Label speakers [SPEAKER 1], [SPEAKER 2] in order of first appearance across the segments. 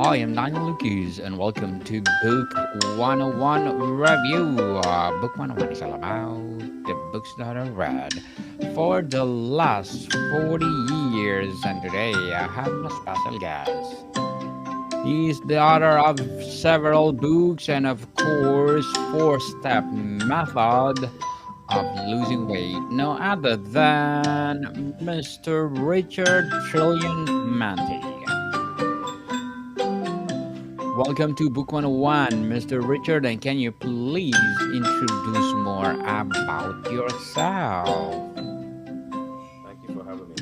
[SPEAKER 1] I am Daniel Lucas, and welcome to Book 101 Review. Book 101 is all about the books that I read for the last 40 years, and today I have a special guest. He is the author of several books and, of course, four-step method of losing weight, no other than Mr. Richard Trillion Mantey. Welcome to Book 101, Mr. Richard, and can you please introduce more about yourself?
[SPEAKER 2] Thank you for having me.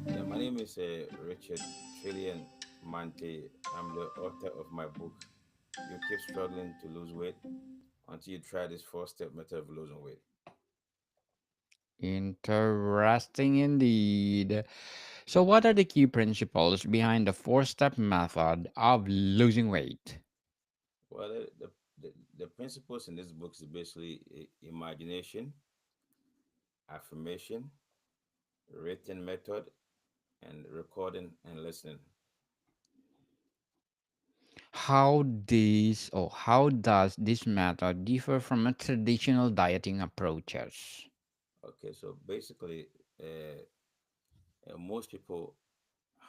[SPEAKER 2] Yeah, my name is Richard Trillion Mantey. I'm the author of my book. You keep struggling to lose weight until you try this four-step method of losing weight.
[SPEAKER 1] Interesting indeed. So, what are the key principles behind the four-step method of losing weight?
[SPEAKER 2] Well, the principles in this book is basically imagination, affirmation, written method, and recording and listening.
[SPEAKER 1] How does this method differ from a traditional dieting approaches?
[SPEAKER 2] Okay, so basically, uh, most people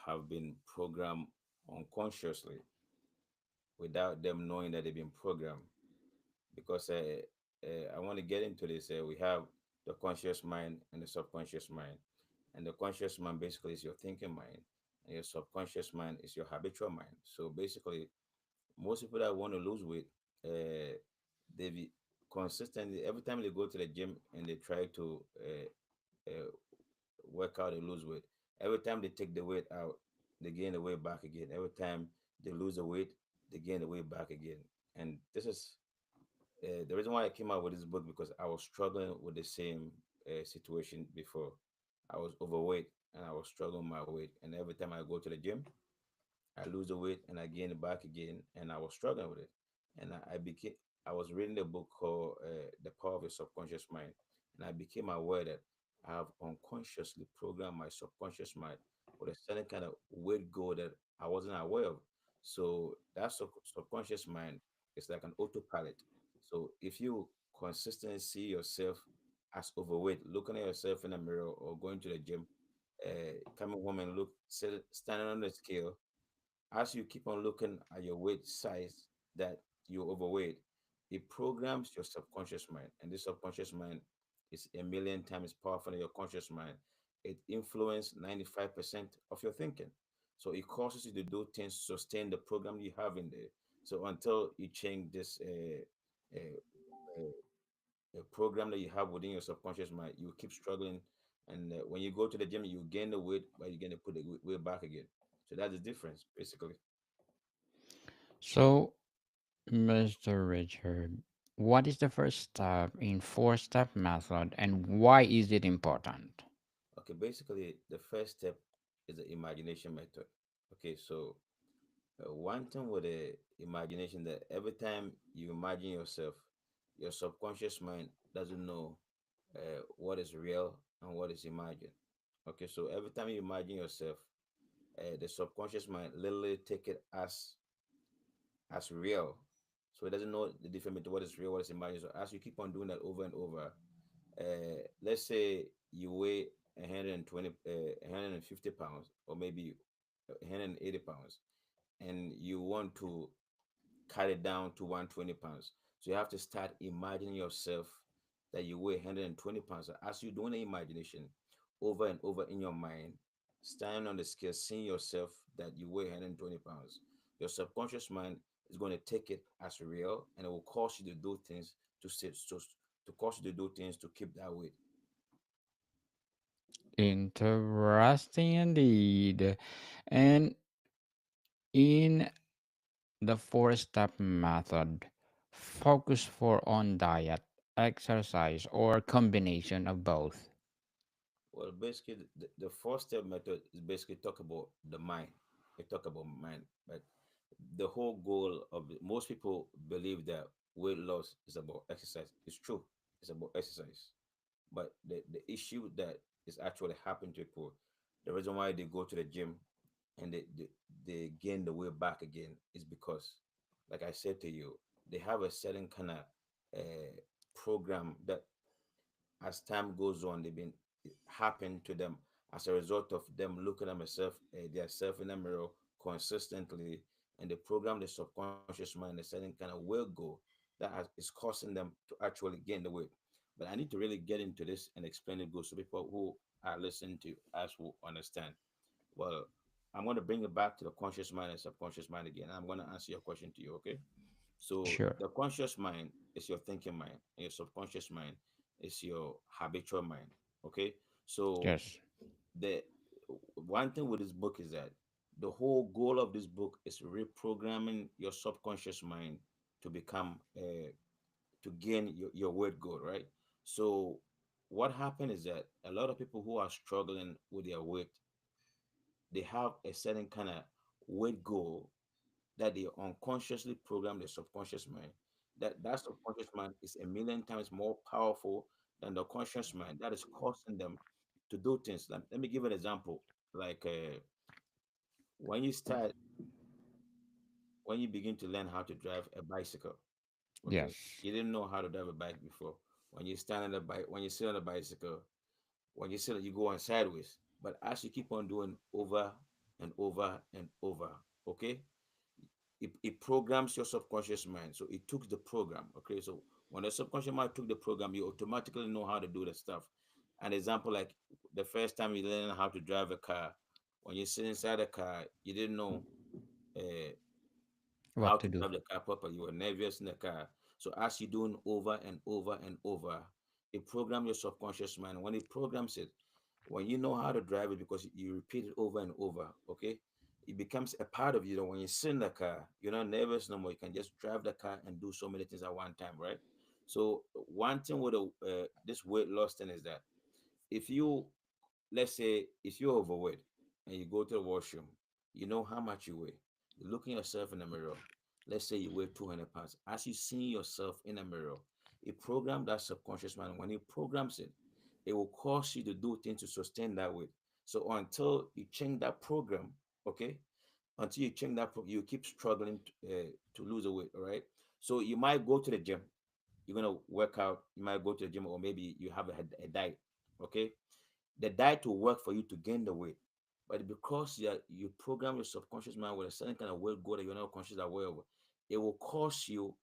[SPEAKER 2] have been programmed unconsciously without them knowing that they've been programmed. Because I want to get into this. We have the conscious mind and the subconscious mind, and the conscious mind basically is your thinking mind, and your subconscious mind is your habitual mind. So basically, most people that want to lose weight, they be consistently every time they go to the gym and they try to work out and lose weight. Every time they take the weight out, they gain the weight back again. Every time they lose the weight, they gain the weight back again. And this is the reason why I came out with this book because I was struggling with the same situation before. I was overweight and I was struggling with my weight, and every time I go to the gym, I lose the weight and I gain it back again, and I was struggling with it. And I became I was reading a book called The Power of Your Subconscious Mind, and I became aware that I have unconsciously programmed my subconscious mind with a certain kind of weight goal that I wasn't aware of. So that subconscious mind is like an autopilot. So if you consistently see yourself as overweight, looking at yourself in the mirror or going to the gym, coming home and standing on the scale, as you keep on looking at your weight size that you're overweight, it programs your subconscious mind. And this subconscious mind is a million times powerful than your conscious mind. It influences 95% of your thinking. So it causes you to do things to sustain the program you have in there. So until you change this uh, program that you have within your subconscious mind, you keep struggling. And when you go to the gym, you gain the weight, but you're going to put the weight back again. So that's the difference, basically.
[SPEAKER 1] So, Mr. Richard, what is the first step in four-step method and why is it important?
[SPEAKER 2] Okay, basically, the first step is the imagination method. Okay, so one thing with the imagination that every time you imagine yourself, your subconscious mind doesn't know what is real and what is imagined. Okay, so every time you imagine yourself, the subconscious mind literally take it as real. So it doesn't know the difference between what is real, what is imagined. So as you keep on doing that over and over, let's say you weigh 120, 150 pounds, or maybe 180 pounds, and you want to cut it down to 120 pounds. So you have to start imagining yourself that you weigh 120 pounds. So as you're doing the imagination over and over in your mind, standing on the scale, seeing yourself that you weigh 120 pounds, your subconscious mind is going to take it as real, and it will cause you to do things to cause you to do things to keep that weight.
[SPEAKER 1] Interesting indeed. And in the four-step method, focus for on diet, exercise, or combination of both.
[SPEAKER 2] Well, basically, the four-step method is basically talk about the mind. It talk about mind, but the whole goal of most people believe that weight loss is about exercise. It's true, it's about exercise, but the issue that is actually happening to people, the reason why they go to the gym and they gain the weight back again is because, like I said to you, they have a certain kind of program that as time goes on, they've been happen to them as a result of them looking at themselves, their self in the mirror consistently, and they program the subconscious mind a certain kind of will go is causing them to actually gain the weight. But I need to really get into this and explain it good so people who are listening to us will understand. Well, I'm going to bring it back to the conscious mind and subconscious mind again. I'm going to answer your question to you, okay? So
[SPEAKER 1] Sure.
[SPEAKER 2] the conscious mind is your thinking mind, and your subconscious mind is your habitual mind. Okay. So
[SPEAKER 1] Yes.
[SPEAKER 2] the one thing with this book is that the whole goal of this book is reprogramming your subconscious mind to become to gain your weight goal, right? So what happened is that a lot of people who are struggling with their weight, they have a certain kind of weight goal that they unconsciously program their subconscious mind. That subconscious mind is a million times more powerful than the conscious mind. That is causing them to do things. Let me give an example. Like when you start, when you begin to learn how to drive a bicycle, okay,
[SPEAKER 1] Yes.
[SPEAKER 2] you didn't know how to drive a bike before. When you stand on the bike, when you sit on a bicycle, when you sit, you go on sideways. But as you keep on doing over and over and over, okay, it programs your subconscious mind. So it took the program. Okay. So when the subconscious mind took the program, you automatically know how to do the stuff. An example, like the first time you learn how to drive a car, when you sit inside a car, you didn't know uh, how
[SPEAKER 1] What to
[SPEAKER 2] to
[SPEAKER 1] do?
[SPEAKER 2] drive the car properly. You were nervous in the car. So as you're doing over and over and over, it programs your subconscious mind. When it programs it, when you know how to drive it because you repeat it over and over, okay, it becomes a part of you. That when you sit in the car, you're not nervous no more. You can just drive the car and do so many things at one time, right? So one thing with this weight loss thing is that if you, let's say if you're overweight and you go to the washroom, you know how much you weigh. You're looking yourself in the mirror. Let's say you weigh 200 pounds. As you see yourself in the mirror, it programs that subconscious mind. When it programs it, it will cause you to do things to sustain that weight. So until you change that program, okay, until you change that, you keep struggling to lose the weight. All right. So you might go to the gym. You're gonna work out. You might go to the gym, or maybe you have a diet. Okay, the diet will work for you to gain the weight. But because you program your subconscious mind with a certain kind of weight goal that you're not conscious aware of, it will cause you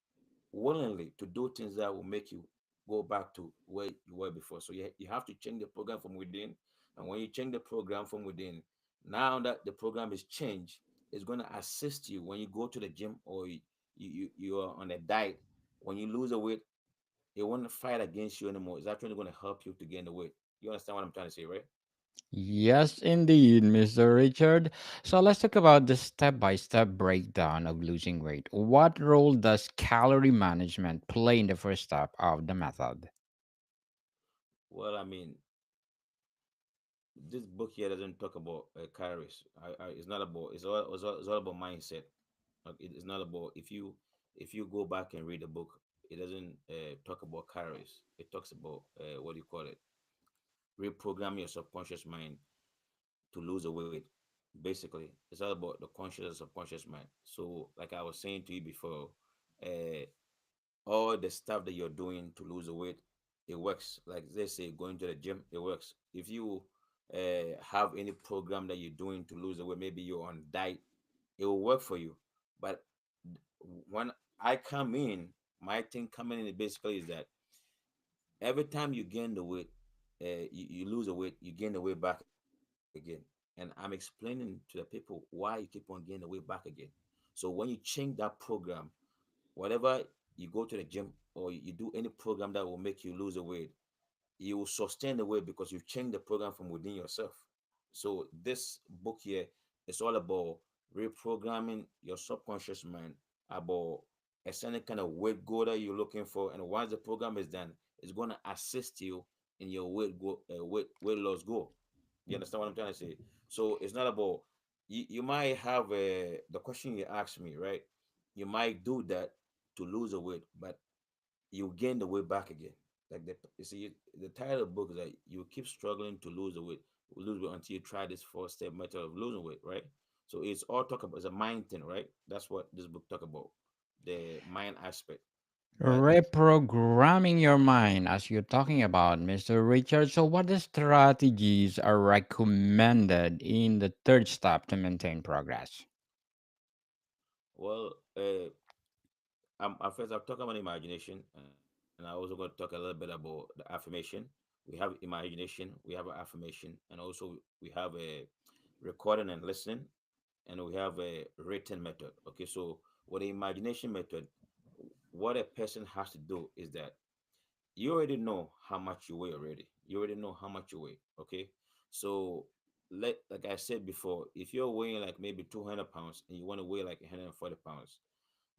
[SPEAKER 2] willingly to do things that will make you go back to where you were before. So you have to change the program from within. And when you change the program from within, now that the program is changed, it's going to assist you when you go to the gym or you are on a diet. When you lose the weight, it won't fight against you anymore. It's actually going to help you to gain the weight. You understand what I'm trying to say, right?
[SPEAKER 1] Yes, indeed, Mr. Richard. So let's talk about the step by step breakdown of losing weight. What role does calorie management play in the first step of the method?
[SPEAKER 2] Well, I mean, this book here doesn't talk about calories. It's not about. It's all about mindset. Like, it's not about if you go back and read the book. It doesn't talk about calories. It talks about what do you call it? Reprogram your subconscious mind to lose the weight. Basically, it's all about the conscious and subconscious mind. So, like I was saying to you before, uh, all the stuff that you're doing to lose the weight, it works. Like they say, going to the gym, it works. If you have any program that you're doing to lose the weight, maybe you're on diet, it will work for you. But when I come in, my thing coming in basically is that every time you gain the weight, you lose the weight, you gain the weight back again. And I'm explaining to the people why you keep on gaining the weight back again. So when you change that program, whatever you go to the gym or you do any program that will make you lose the weight, you will sustain the weight because you've changed the program from within yourself. So this book here is all about reprogramming your subconscious mind about a certain kind of weight goal that you're looking for. And once the program is done, it's going to assist you in your weight loss goal. You understand what I'm trying to say? So it's not about you might have the question you asked me, right? You might do that to lose the weight, but you gain the weight back again. Like you see, the title of the book is that you keep struggling to lose the weight, lose weight until you try this four-step method of losing weight, right? So it's all talk about, it's a mind thing, right? That's what this book talk about, the mind aspect. But
[SPEAKER 1] Reprogramming your mind, as you're talking about, Mr. Richard. So, what the strategies are recommended in the third step to maintain progress?
[SPEAKER 2] well, at first I'll talk about imagination, and I also going to talk a little bit about the affirmation. We have imagination, we have an affirmation, and also we have a recording and listening, and we have a written method. Okay, so with the imagination method, what a person has to do is that you already know how much you weigh already. You already know how much you weigh. Okay, so like I said before, if you're weighing like maybe 200 pounds and you want to weigh like 140 pounds,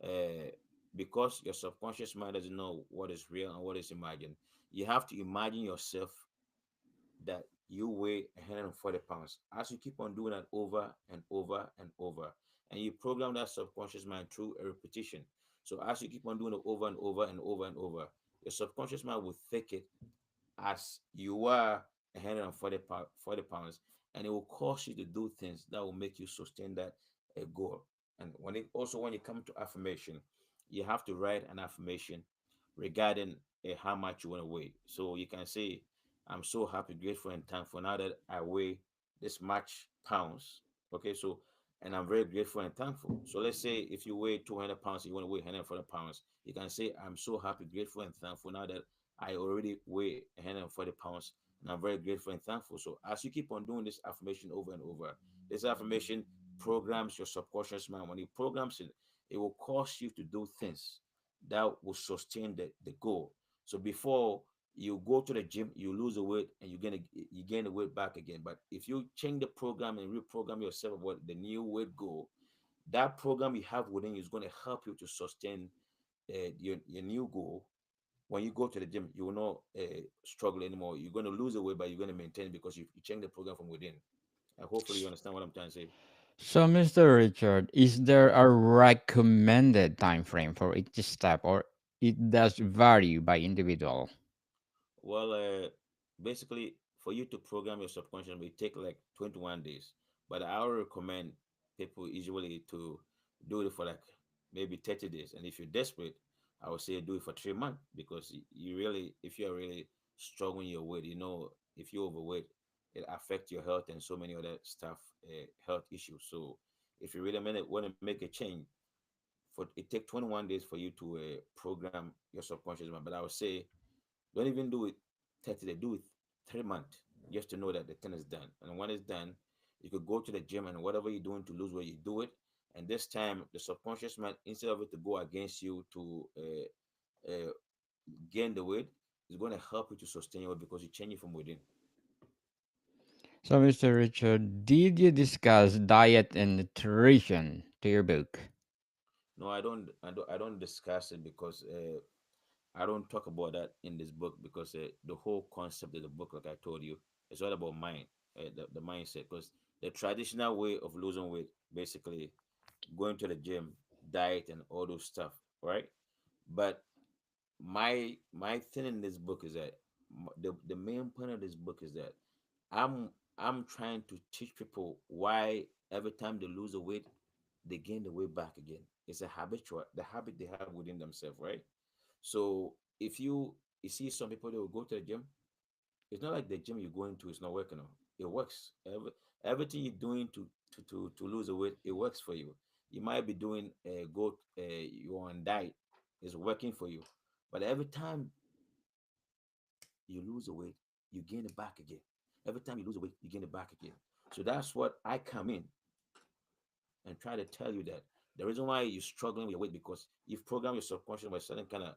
[SPEAKER 2] uh, because your subconscious mind doesn't know what is real and what is imagined, you have to imagine yourself that you weigh 140 pounds. As you keep on doing that over and over and over, and you program that subconscious mind through a repetition. So as you keep on doing it over and over and over and over, your subconscious mind will take it as you are 140 40 pounds, and it will cause you to do things that will make you sustain that goal. And when you come to affirmation, you have to write an affirmation regarding how much you want to weigh. So you can say, I'm so happy, grateful, and thankful now that I weigh this much pounds. Okay, so and I'm very grateful and thankful. So let's say if you weigh 200 pounds, you want to weigh 140 pounds, you can say, I'm so happy, grateful, and thankful now that I already weigh 140 pounds, and I'm very grateful and thankful. So as you keep on doing this affirmation over and over, this affirmation programs your subconscious mind. When it programs it, it will cause you to do things that will sustain the goal. So before you go to the gym, you lose the weight and you gain the weight back again. But if you change the program and reprogram yourself about the new weight goal, that program you have within you is going to help you to sustain your new goal. When you go to the gym, you will not struggle anymore. You're going to lose the weight, but you're going to maintain it because you change the program from within. And hopefully, you understand what I'm trying to say.
[SPEAKER 1] So, Mr. Richard, is there a recommended time frame for each step, or it does vary by individual?
[SPEAKER 2] Well, basically, for you to program your subconscious, it take like 21 days. But I would recommend people usually to do it for like maybe 30 days. And if you're desperate, I would say do it for 3 months because you really, if you're really struggling your weight, if you're overweight, it affects your health and so many other stuff, health issues. So if you really want to make a change, for it take 21 days for you to program your subconscious mind. But I would say don't even do it 30 days, do it 3 months just to know that the thing is done. And when it's done, you could go to the gym and whatever you're doing to lose weight, you do it. And this time, the subconscious mind, instead of it to go against you to gain the weight, is going to help you to sustain your weight because you change it from within.
[SPEAKER 1] So, Mr. Richard, did you discuss diet and nutrition to your book?
[SPEAKER 2] No, I don't discuss it because I don't talk about that in this book because the whole concept of the book, like I told you, is all about mind, the mindset. Because the traditional way of losing weight, basically going to the gym, diet, and all those stuff, right? But my thing in this book is that the main point of this book is that I'm I'm trying to teach people why every time they lose the weight, they gain the weight back again. It's a habitual, the habit they have within themselves, right? So if you see some people they will go to the gym, it's not like the gym you're going to is not working on. It works. Everything you're doing to lose the weight, it works for you. You might be doing you're on diet, it's working for you. But every time you lose the weight, you gain it back again. Every time you lose the weight, you gain it back again. So that's what I come in and try to tell you that the reason why you're struggling with your weight because you've programmed your subconscious by certain kind of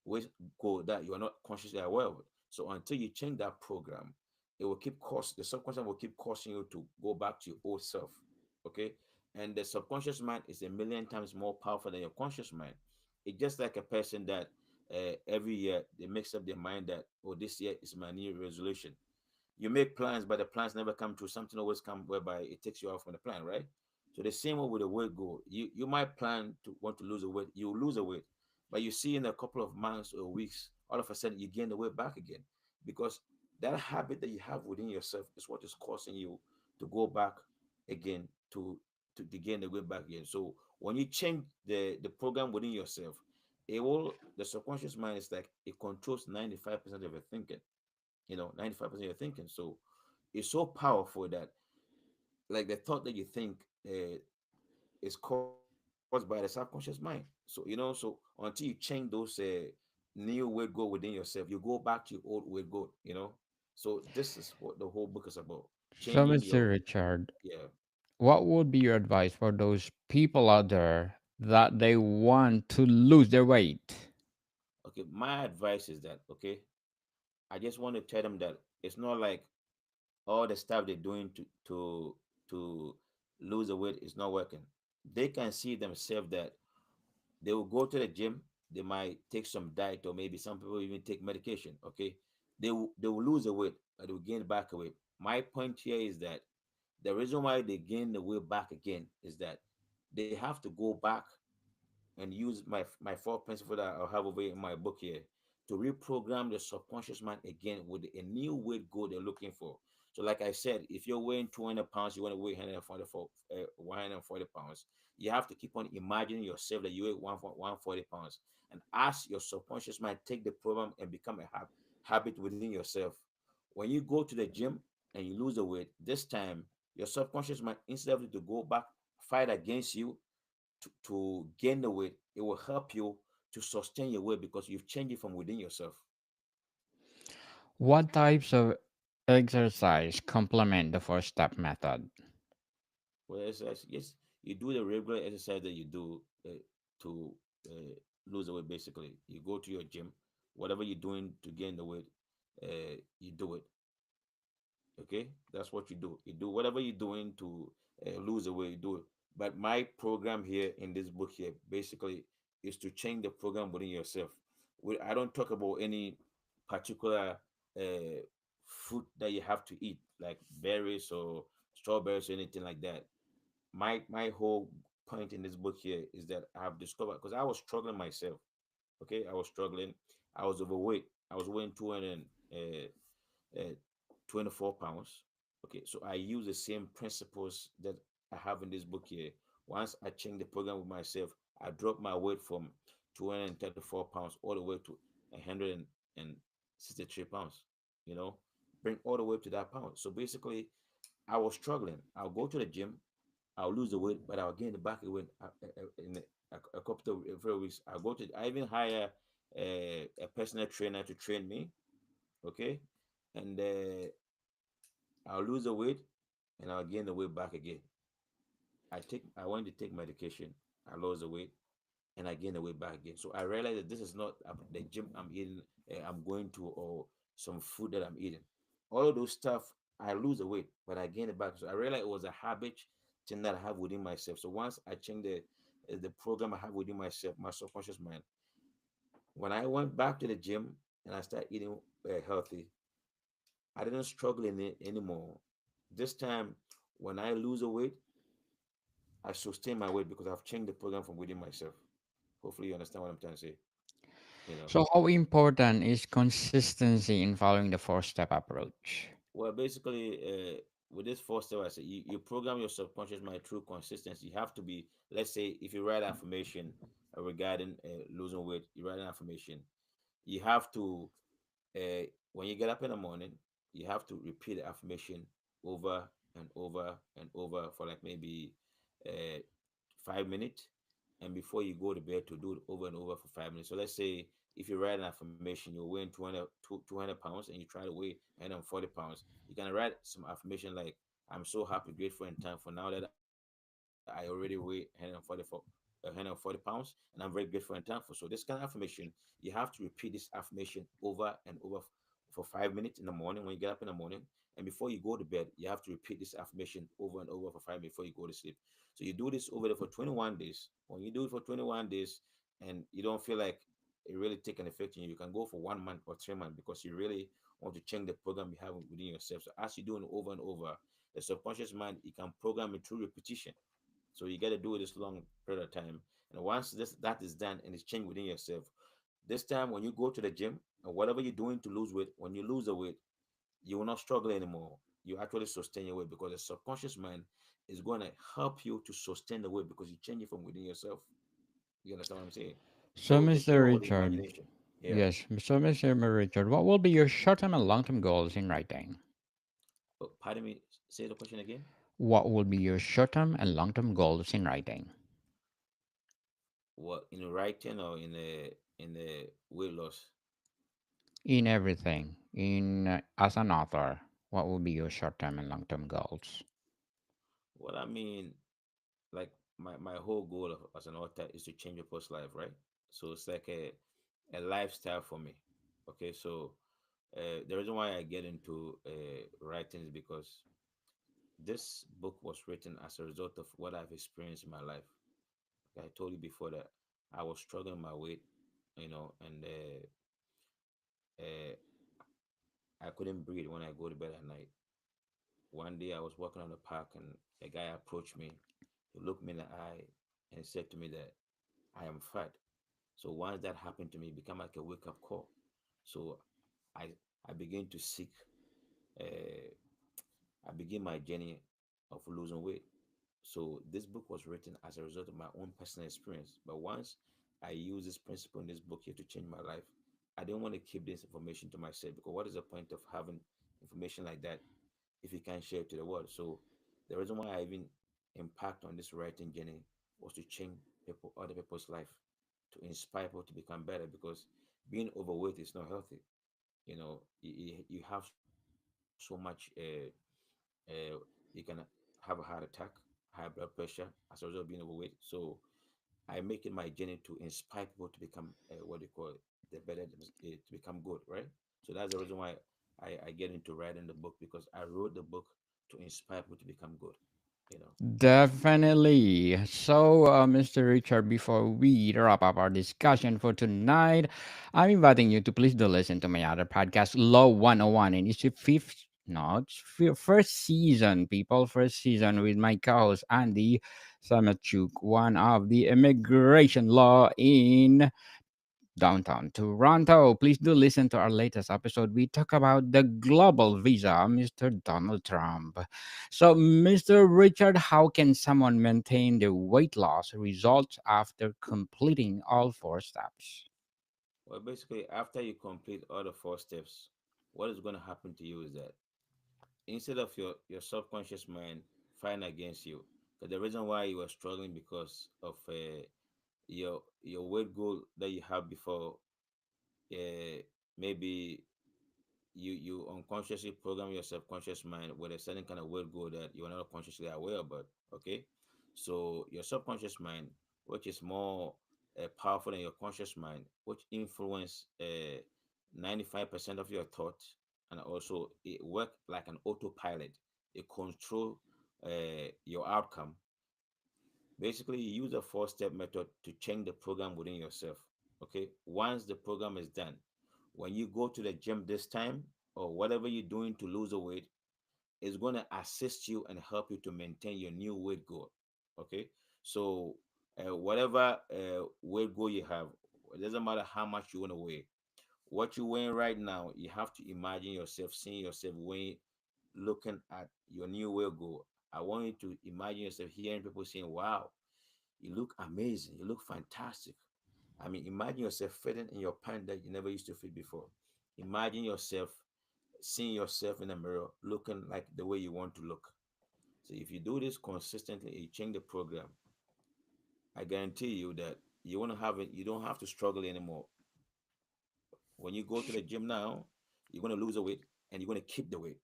[SPEAKER 2] weight goal that you are not consciously aware of. So until you change that program, it will keep the subconscious will keep causing you to go back to your old self. Okay. And the subconscious mind is a million times more powerful than your conscious mind. It's just like a person that every year they mix up their mind that, oh, this year is my new resolution. You make plans, but the plans never come true. Something always comes whereby it takes you off from the plan, right? So the same way with the weight goal. You might plan to want to lose a weight, you lose a weight, but you see in a couple of months or weeks, all of a sudden you gain the weight back again because that habit that you have within yourself is what is causing you to go back again to to gain the weight back again. So when you change the program within yourself, it will the subconscious mind is like it controls 95% of your thinking. 95% of your thinking. So it's so powerful that like the thought that you think is caused by the subconscious mind. So until you change those new weight goal within yourself, you go back to your old weight goal. So this is what the whole book is about.
[SPEAKER 1] So,
[SPEAKER 2] Changing
[SPEAKER 1] Mr.
[SPEAKER 2] your
[SPEAKER 1] Richard,
[SPEAKER 2] yeah.
[SPEAKER 1] what would be your advice for those people out there that they want to lose their weight?
[SPEAKER 2] Okay, my advice is that I just want to tell them that it's not like all the stuff they're doing to lose the weight is not working. They can see themselves that they will go to the gym, they might take some diet, or maybe some people even take medication. Okay, they will lose the weight, but they will gain back the weight. My point here is that the reason why they gain the weight back again is that they have to go back and use my four principles that I have over in my book here to reprogram the subconscious mind again with a new weight goal they're looking for. So, like I said, if you're weighing 200 pounds, you want to weigh 140 pounds. You have to keep on imagining yourself that you weigh 140 pounds, and ask your subconscious mind take the program and become a habit within yourself. When you go to the gym and you lose the weight, this time your subconscious mind, instead of to go back fight against you to gain the weight, it will help you to sustain your weight because you've changed it from within yourself.
[SPEAKER 1] What types of exercise complement the four step method?
[SPEAKER 2] Well, exercise, yes, you do the regular exercise that you do to lose the weight. Basically, you go to your gym, whatever you're doing to gain the weight, you do it. Okay, that's what you do. You do whatever you're doing to lose the weight. You do it. But my program here in this book here basically is to change the program within yourself. I don't talk about any particular fruit that you have to eat, like berries or strawberries or anything like that. My whole point in this book here is that I have discovered, because I was struggling myself. Okay, I was struggling. I was overweight. I was weighing 200 uh, 24 pounds. Okay, so I use the same principles that I have in this book here. Once I change the program with myself, I drop my weight from 234 pounds all the way to 163 pounds. You know, bring all the way to that pound. So basically, I was struggling. I'll go to the gym, I'll lose the weight, but I'll gain the back weight in a couple of weeks. I even hire a personal trainer to train me. Okay, and I'll lose the weight and I'll gain the weight back again. I want to take medication. I lose the weight and I gain the weight back again. So I realized that this is not the gym I'm eating, I'm going to, or some food that I'm eating. All of those stuff, I lose the weight, but I gain it back. So I realized it was a habit thing that I have within myself. So once I change the program I have within myself, my subconscious mind, when I went back to the gym and I started eating healthy, I didn't struggle in it anymore. This time, when I lose a weight, I sustain my weight because I've changed the program from within myself. Hopefully, you understand what I'm trying to say. You know,
[SPEAKER 1] So, how important is consistency in following the four step approach?
[SPEAKER 2] well, basically, with this four step, I say you program your subconscious mind through consistency. You have to be, let's say, if you write affirmation regarding losing weight, you write an affirmation. You have to when you get up in the morning, you have to repeat the affirmation over and over and over for like maybe uh, 5 minutes. And before you go to bed, to do it over and over for 5 minutes. So let's say if you write an affirmation, you're weighing 200 pounds and you try to weigh 140 pounds, you can write some affirmation like, I'm so happy, grateful, and thankful now that I already weigh 140 pounds, and I'm very grateful and thankful. So this kind of affirmation, you have to repeat this affirmation over and over for 5 minutes in the morning when you get up in the morning, and before you go to bed, you have to repeat this affirmation over and over for 5 minutes before you go to sleep. So you do this over there for 21 days. When you do it for 21 days and you don't feel like it really take an effect on you, you can go for 1 month or 3 months because you really want to change the program you have within yourself. So as you do it over and over, the subconscious mind, you can program it through repetition. So you got to do it this long period of time. And once that is done and it's changed within yourself, this time when you go to the gym and whatever you're doing to lose weight, when you lose the weight, you will not struggle anymore. you actually sustain your weight because the subconscious mind is going to help you to sustain the weight because you change it from within yourself. You understand what I'm saying?
[SPEAKER 1] So,
[SPEAKER 2] So the key
[SPEAKER 1] Mr.
[SPEAKER 2] word was
[SPEAKER 1] Richard,
[SPEAKER 2] imagination. Yeah.
[SPEAKER 1] yes, so Mr. Richard, what will be your short-term and long-term goals in writing?
[SPEAKER 2] Oh, pardon me. Say the question again.
[SPEAKER 1] What will be your short-term and long-term goals in writing?
[SPEAKER 2] What in writing or in the weight loss?
[SPEAKER 1] In everything, in as an author, what will be your short-term and long-term goals?
[SPEAKER 2] What I mean, like my whole goal as an author is to change a person's life, right? So it's like a lifestyle for me. Okay, so the reason why I get into writing is because this book was written as a result of what I've experienced in my life. I told you before that I was struggling my weight, and uh, I couldn't breathe when I go to bed at night. One day I was walking on the park and a guy approached me. He looked me in the eye and said to me that I am fat. So once that happened to me, it became like a wake up call. So I I began to seek. Uh, I began my journey of losing weight. So this book was written as a result of my own personal experience. But once I use this principle in this book here to change my life, I didn't want to keep this information to myself because what is the point of having information like that if you can't share it to the world? So the reason why I even impact on this writing journey was to change other people's life, to inspire people to become better because being overweight is not healthy. You have so much you can have a heart attack, high blood pressure as a result of being overweight. So I make it my journey to inspire people to become what they call the better, to become good, right? So that's the reason why I get into writing the book because I wrote the book to inspire people to become good. You know.
[SPEAKER 1] Definitely. So, Mr. Richard, before we wrap up our discussion for tonight, I'm inviting you to please do listen to my other podcast, Law 101, and it's the fifth, no, first season, people, first season with my co-host Andy Samachuk, one of the immigration law in downtown Toronto. Please do listen to our latest episode. We talk about the global visa, Mr. Donald Trump. So, Mr. Richard, how can someone maintain the weight loss results after completing all four steps?
[SPEAKER 2] Well, basically, after you complete all the four steps, what is going to happen to you is that instead of your subconscious mind fighting against you, because the reason why you were struggling because of your weight goal that you have before, uh, maybe you unconsciously program your subconscious mind with a certain kind of weight goal that you are not consciously aware about. Okay, so your subconscious mind, which is more powerful than your conscious mind, which influence 95% of your thoughts, and also it work like an autopilot. It control your outcome. Basically, you use a four-step method to change the program within yourself. Okay, once the program is done, when you go to the gym this time or whatever you're doing to lose the weight, is going to assist you and help you to maintain your new weight goal. Okay, so whatever weight goal you have, it doesn't matter how much you want to weigh. What you're weighing right now, you have to imagine yourself, seeing yourself weighing, looking at your new weight goal. I want you to imagine yourself hearing people saying, "Wow, you look amazing. You look fantastic." I mean, imagine yourself fitting in your pant that you never used to fit before. Imagine yourself seeing yourself in the mirror looking like the way you want to look. So if you do this consistently, you change the program, I guarantee you that you want to have it, you don't have to struggle anymore. When you go to the gym now, you're going to lose the weight and you're going to keep the weight.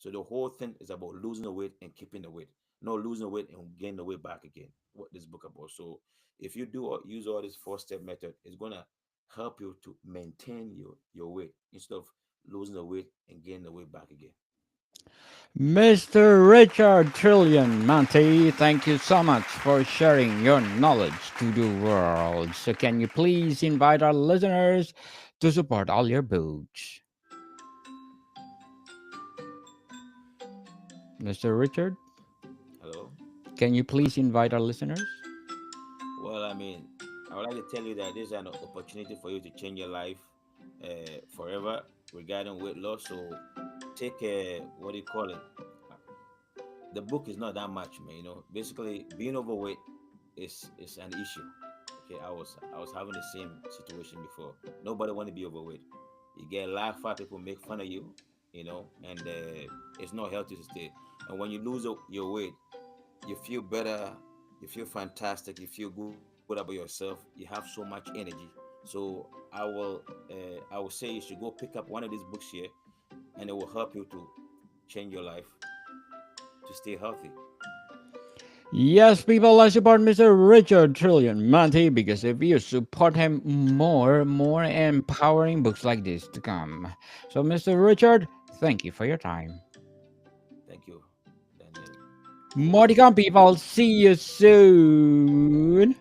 [SPEAKER 2] So the whole thing is about losing the weight and keeping the weight, not losing the weight and gain the weight back again. What this book about. So if you do use all this four-step method, it's gonna help you to maintain your weight instead of losing the weight and gain the weight back again.
[SPEAKER 1] Mr. Richard Trillion Mantey, thank you so much for sharing your knowledge to the world. So, can you please invite our listeners to support all your books? Mr. Richard,
[SPEAKER 2] Hello.
[SPEAKER 1] can you please invite our listeners?
[SPEAKER 2] Well, I mean, I would like to tell you that this is an opportunity for you to change your life forever regarding weight loss. So take what do you call it? The book is not that much, man. You know, basically being overweight is an issue. Okay, I was having the same situation before. Nobody want to be overweight. You get a lot of fat people make fun of you, you know, and it's not healthy to stay. And when you lose your weight, you feel better, you feel fantastic, you feel good about yourself, you have so much energy. So I will say you should go pick up one of these books here, and it will help you to change your life to stay healthy.
[SPEAKER 1] Yes, people, let's support Mr. Richard Trillion Mantey because if you support him, more empowering books like this to come. So, Mr. Richard, thank you for your time.
[SPEAKER 2] Thank you, Daniel.
[SPEAKER 1] More to come, people. See you soon.